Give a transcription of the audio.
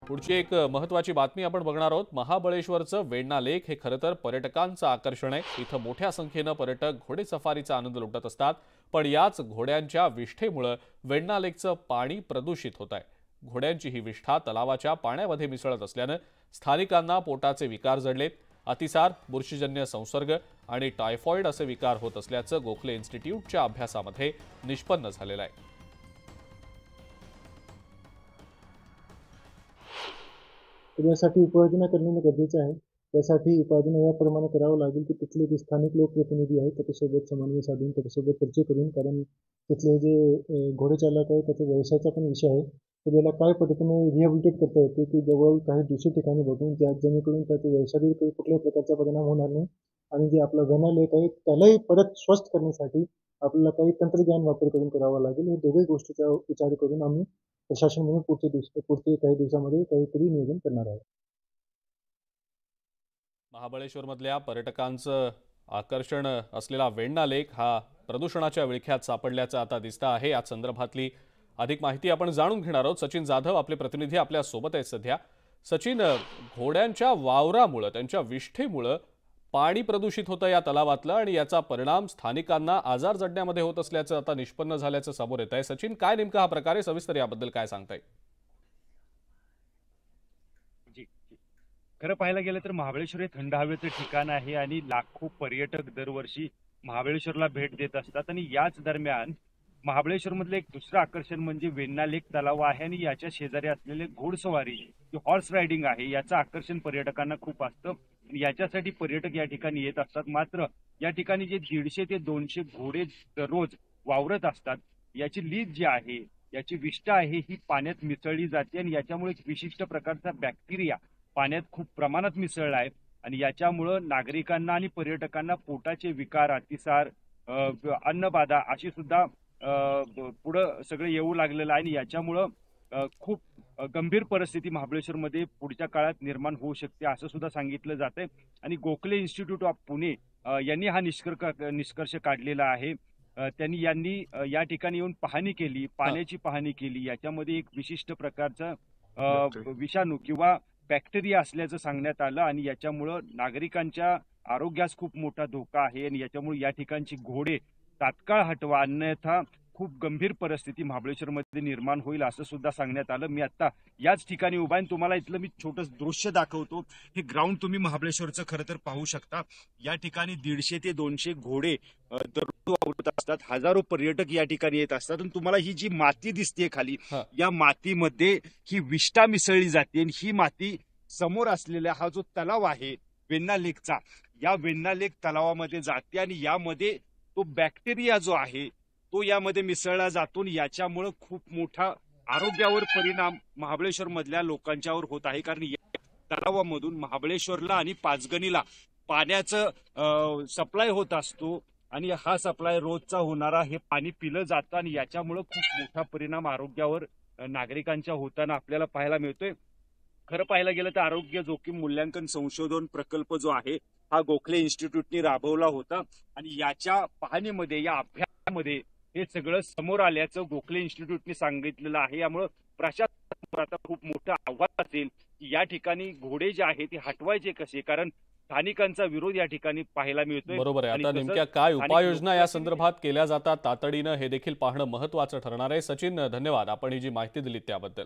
पुढची एक महत्त्वाची बातमी आपण बघणार आहोत। महाबळेश्वरचं वेण्णा लेक हे खरं तर पर्यटकांचं आकर्षण आहे। इथं मोठ्या संख्येने पर्यटक घोडे सफारीचा आनंद लुटत असतात, पण याच घोड्यांच्या विष्ठेमुळे वेण्णा लेकचं पाणी प्रदूषित होत आहे। घोड्यांची ही विष्ठा तलावाच्या पाण्यामध्ये मिसळत असल्याने स्थानिकांना पोटाचे विकार जडलेत। अतिसार, बुरशीजन्य संसर्ग आणि टायफॉइड असे विकार होत असल्याचं गोखले इन्स्टिट्यूटच्या अभ्यासामध्ये निष्पन्न झालेलं आहे। तर यासाठी उपाययोजना करणे गरजेचे आहे। त्यासाठी उपाययोजना याप्रमाणे करावं लागेल की तिथले जे स्थानिक लोकप्रतिनिधी आहेत त्याच्यासोबत समन्वय साधून त्याच्यासोबत चर्चा करून, कारण तिथले जे घोडेचालक आहेत त्याचा व्यवसायाचा पण विषय आहे, तर याला काय पद्धतीने रिहॅबिलिटेट करता येते की जवळ काही दूषित ठिकाणी बघून जेणेकरून त्याच्या व्यवसायावर कुठल्याही प्रकारचा परिणाम होणार नाही आणि जे आपला वेण्णा लेक आहे त्यालाही परत स्वस्थ करण्यासाठी आपल्याला काही तंत्रज्ञान वापर करून करावा लागेल। हे दोघे गोष्टीचा विचार करून आम्ही प्रशासन म्हणून पुढचे काही दिवसामध्ये काहीतरी नियोजन करणार आहे। महाबळेश्वरमधल्या पर्यटकांचं आकर्षण असलेला वेण्णा लेक हा प्रदूषणाच्या विळख्यात सापडल्याचं आता दिसतं आहे। या संदर्भातली अधिक माहिती आपण जाणून घेणार आहोत। सचिन जाधव आपले प्रतिनिधी आपल्या सोबत आहेत सध्या। सचिन, घोड्यांच्या वावरामुळे, त्यांच्या विष्ठेमुळे पाणी प्रदूषित होतं या तलावातलं आणि याचा परिणाम स्थानिकांना आजार जडण्यामध्ये होत असल्याचं आता निष्पन्न झाल्याचं समोर येत आहे। सचिन, काय नेमका हा प्रकार आहे? सविस्तर याबद्दल काय सांगताय? खरं पाहायला गेलं तर महाबळेश्वर हे थंड हवेचं ठिकाण आहे आणि लाखो पर्यटक दरवर्षी महाबळेश्वरला भेट देत असतात आणि याच दरम्यान महाबळेश्वर मधलं एक दुसरं आकर्षण म्हणजे वेण्णा लेक तलाव आहे आणि याच्या शेजारी असलेले घोडसवारी, हॉर्स रायडिंग आहे, याचं आकर्षण पर्यटकांना खूप असतं। याच्यासाठी पर्यटक या ठिकाणी येत असतात। मात्र या ठिकाणी जे 150 ते 200 घोडे दररोज वावरत असतात, याची लीज जी आहे, याची विष्ठा आहे, ही पाण्यात मिसळली जाते आणि याच्यामुळे एक विशिष्ट प्रकारचा बॅक्टेरिया पाण्यात खूप प्रमाणात मिसळला आहे आणि याच्यामुळं नागरिकांना आणि पर्यटकांना पोटाचे विकार, अतिसार, अन्नबाधा अशी सुद्धा पुढं सगळं येऊ लागलेलं आहे आणि याच्यामुळं खूप गंभीर परिस्थिती महाबळेश्वरमध्ये पुढच्या काळात निर्माण होऊ शकते असं सुद्धा सांगितलं जातंय। आणि गोखले इन्स्टिट्यूट ऑफ पुणे यांनी हा निष्कर्ष काढलेला आहे। यांनी या ठिकाणी येऊन पाहणी केली, पाण्याची पाहणी केली। याच्यामध्ये एक विशिष्ट प्रकारचा विषाणू किंवा बॅक्टेरिया असल्याचं सांगण्यात आलं आणि याच्यामुळं नागरिकांच्या आरोग्यास खूप मोठा धोका आहे आणि याच्यामुळे या ठिकाणची घोडे तात्काळ हटवा, अन्यथा खूप गंभीर परिस्थिती महाबळेश्वरमध्ये निर्माण होईल असं सुद्धा सांगण्यात आलं। मी आता याच ठिकाणी उभा आहे, तुम्हाला इथलं मी छोटं दृश्य दाखवतो। हे ग्राउंड तुम्ही महाबळेश्वरचं खरं तर पाहू शकता। या ठिकाणी 150 ते 200 घोडे दररोज वावरत असतात, हजारो पर्यटक या ठिकाणी येत असतात आणि तुम्हाला ही जी माती दिसते खाली, या मातीमध्ये ही विष्ठा मिसळली जाते आणि ही माती समोर असलेला हा जो तलाव आहे वेण्णा लेकचा, या वेण्णा लेक तलावामध्ये जाते आणि यामध्ये तो बॅक्टेरिया जो आहे तो यामध्ये मिसळला जातो आणि याच्यामुळे खूप मोठा आरोग्यावर परिणाम महाबळेश्वर मधल्या लोकांच्यावर होत आहे। कारण या तलावामधून महाबळेश्वरला आणि पाचगणीला पाण्याचं सप्लाय होत असतो आणि हा सप्लाय रोजचा होणारा हे पाणी पिलं जातं आणि याच्यामुळे खूप मोठा परिणाम आरोग्यावर नागरिकांच्या होताना आपल्याला पाहायला मिळतोय। खरं पाहायला गेलं तर आरोग्य जोखीम मूल्यांकन संशोधन प्रकल्प जो आहे हा गोखले इन्स्टिट्यूटने राबवला होता आणि याच्या पाहणीमध्ये, या अभ्यासामध्ये हे सगळं समोर आल्याचं गोखले इन्स्टिट्यूटने सांगितलेलं आहे। यामुळे प्रशासनासमोर आता खूप मोठं आव्हान असेल की या ठिकाणी घोडे जे आहेत ते हटवायचे कसे, कारण स्थानिकांचा विरोध या ठिकाणी पाहायला मिळतोय। बरोबर आहे। आता नेमक्या काय उपाययोजना या संदर्भात केल्या जातात तातडीनं हे देखील पाहणं महत्त्वाचं ठरणार आहे। सचिन, धन्यवाद, आपण ही जी माहिती दिली त्याबद्दल।